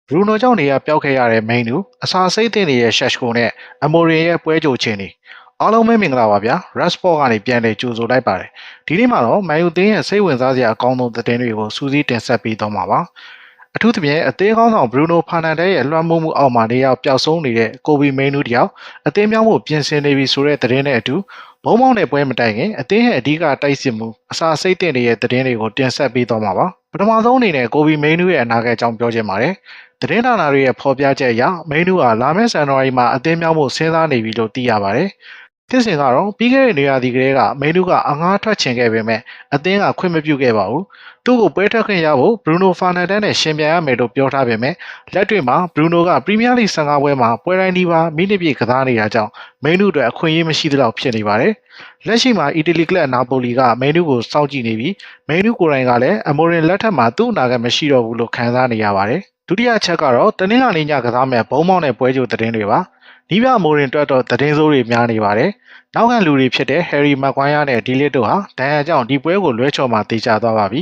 ဘရူနိုကြောင့်နေရာပျောက်ခဲ့ရတဲ့မိန်းသူအစာစိတ်တင်နေတဲ့ရှက်ကိုနဲ့အမိုရင်ရဲ့ပွဲကြိုခြင်းတွေအားလုံးပဲမင်္ဂလာပါဗျာ Rassport ကနေပြန်လည်ကြိုဆိုလိုက်ပါတယ်ဒီနေ့မှာတော့မန်ယူသင်းရဲ့စိတ်ဝင်စားစရာအကောင်းဆုံးသတင်းတွေကိုစူးစီးတင်ဆက်ပေးသွားမှာပါအထူးသဖြင့်အသင်းကောင်းဆောင်ဘရူနိုဖာနန်ဒက်ရဲ့လွှမ်းမိုးမှုအောက်မှာနေရောက်ပျောက်ဆုံးနေတဲ့ကိုဘီမိန်းသူတယောက်အသင်းပြောင်းဖို့ပြင်ဆင်နေပြီဆိုတဲ့သတင်းနဲ့အတူဘုံမောင်းတဲ့ပွဲမတိုင်ခင်အသင်းရဲ့အဓိကတိုက်စစ်မှုအစာစိတ်တင်နေတဲ့သတင်းတွေကိုတင်ဆက်ပေးသွားမှာပါပထမဆုံးအနေနဲ့ကိုဘီမိန်းသူရဲ့အနာဂတ်အကြောင်းပြောချင်ပါတယ်သတင်းဌာနတွေရဲ့ဖော်ပြချက်အရမိန်းသူဟာလာမယ့်ဇန်နဝါရီမှာအသင်းပြောင်းဖို့စဉ်းစားနေပြီလို့သိရပါတယ်ဖြစ်စဉ်ကတော့ပြီးခဲ့တဲ့နေရာဒီကလေးကမိန်းသူကအငှားထွက်ချင်ခဲ့ပေမဲ့အသင်းကခွင့်မပြုခဲ့ပါဘူးသူ့ကိုပွဲထွက်ခွင့်ရဖို့ဘရူနိုဖာနန်ဒက်နဲ့ရှင်ပြိုင်ရမယ်လို့ပြောထားပေမဲ့လက်တွေ့မှာဘရူနိုကပရီးမီးယားလိ15ပွဲမှာပွဲတိုင်းဒီပါမိနစ်ပြည့်ကစားနေတာကြောင့်မိန်းသူအတွက်အခွင့်အရေးမရှိသလောက်ဖြစ်နေပါတယ်လက်ရှိမှာအီတလီကလပ်နာပိုလီကမိန်းသူကိုစောင့်ကြည့်နေပြီးမိန်းသူကိုယ်တိုင်ကလည်းအမိုရင်လက်ထက်မှာသူ့အနာဂတ်မရှိတော့ဘူးလို့ခံစားနေရပါတယ်ဒုတိယချက်ကတော့တနင်္လာနေ့ညကစားမဲ့ဘုံမောင်းတဲ့ပွဲကြိုသတင်းတွေပါနီးပြမိုရင်တွက်တော့သတင်းစိုးတွေများနေပါတယ်နောက်ခံလူတွေဖြစ်တဲ့ဟယ်ရီမက်ကွိုင်းယားနဲ့ဒီလစ်တို့ဟာဒဏ်ရာကြောင့်ဒီပွဲကိုလွဲချော်မှတေချာသွားပါပြီ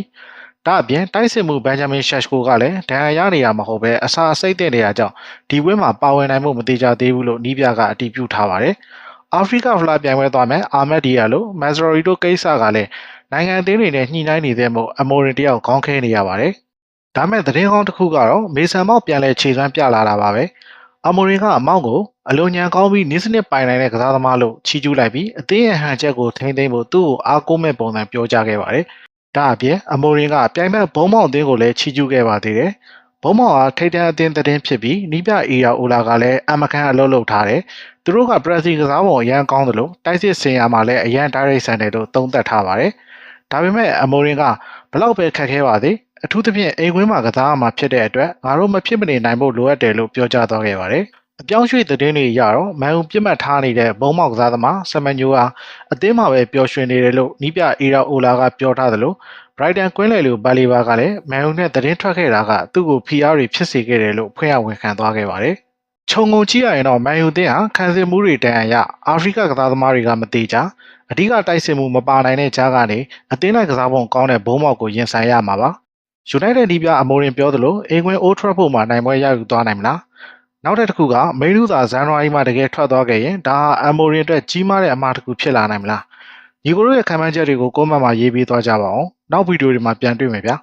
ဒါအပြင်တိုက်စစ်မှုဘန်ဂျမင်ရှက်ကိုကလည်းဒဏ်ရာရနေတာမဟုတ်ပဲအစာစိတ်တဲ့နေရာကြောင့်ဒီပွဲမှာပါဝင်နိုင်မှုမတေချာသေးဘူးလို့နီးပြကအတည်ပြုထားပါတယ်အာဖရိကဖလားပြိုင်ပွဲသွားမယ်အာမက်ဒီယာလိုမက်ဇရိုရီတို့ကိစ္စကလည်းနိုင်ငံအသင်းတွေနဲ့ညှိနှိုင်းနေတဲ့မို့အမိုရင်တယောက်ခေါင်းခဲနေရပါတယ်ဒါမဲ့သတင်းကောင်းတစ်ခုကတော့မေဆန်မောက်ပြန်လဲခြေစွမ်းပြလာတာပါပဲအမိုရင်ကအမောက်ကိုအလွန်ညံကောင်းပြီးနင်းစနစ်ပိုင်နိုင်တဲ့ကစားသမားလို့ချီးကျူးလိုက်ပြီးအသင်းရဲ့ဟန်ချက်ကိုထိမ့်သိမ်းဖို့သူ့ကိုအားကိုးမဲ့ပုံစံပြောကြားခဲ့ပါတယ်ဒါအပြင်အမိုရင်ကပြိုင်ဘက်ဘုံမောင်အသင်းကိုလည်းချီးကျူးခဲ့ပါသေးတယ်ဘုံမောင်ဟာထိပ်တန်းအသင်းသတင်းဖြစ်ပြီးနီးပြအေယာအိုလာကလည်းအမကန်အလုပ်လုပ်ထားတယ်သူတို့ကပရက်စီကစားပုံအရန်ကောင်းတယ်လို့တိုက်စစ်စင်ရမှာလည်းအရန်ဒါရိုက်ဆန်တယ်လို့သုံးသပ်ထားပါတယ်ဒါပေမဲ့အမိုရင်ကဘလောက်ပဲခက်ခဲပါသေးအထူးသဖြင့်အိမ်ကွင်းမှာကစားရမှာဖြစ်တဲ့အတွက်ငါတို့မဖြစ်မနေနိုင်ဖို့လိုအပ်တယ်လို့ပြောကြားသွားခဲ့ပါတယ်အပြောင်းရွှေ့သတင်းတွေရတော့မန်ယူပြစ်မှတ်ထားနေတဲ့ဘုံမောက်ကစားသမားဆမန်ညိုဟာအသင်းမှာပဲပျော်ရွှင်နေတယ်လို့နီးပြအေရာအိုလာကပြောထားတယ်လို့ဘရိုက်တန်ကွင်းလေလူဘာလီဘာကလည်းမန်ယူနဲ့သတင်းထွက်ခဲ့တာကသူ့ကိုဖီအားတွေဖြစ်စေခဲ့တယ်လို့ဖွင့်ရဝန်ခံသွားခဲ့ပါတယ်ခြုံငုံကြည့်ရရင်တော့မန်ယူသင်းဟာခံစစ်မှုတွေတန်ရအာဖရိကကစားသမားတွေကမသေးကြအဓိကတိုက်စစ်မှုမပါနိုင်တဲ့ကြားကနေအသင်းလိုက်ကစားပုံကောင်းတဲ့ဘုံမောက်ကိုရင်ဆိုင်ရမှာပါယူနိုက်တက်ဒီပြအမိုရင်ပြောသလိုအင်ကွင်းအိုးထရပ်ဖို့မှာနိုင်ပွဲရယူသွားနိုင်မလားနောက်တစ်ခုကမိန်းသူသာဇန်နဝါရီမှာတကယ်ထွက်သွားခဲ့ရင်ဒါဟာအမိုရင်အတွက်ကြီးမားတဲ့အမှားတစ်ခုဖြစ်လာနိုင်မလားညီကိုတို့ရဲ့ခံမှန်းချက်တွေကိုကွန်မန့်မှာရေးပေးသွားကြပါအောင်နောက်ဗီဒီယိုတွေမှာပြန်တွေ့မယ်ဗျာ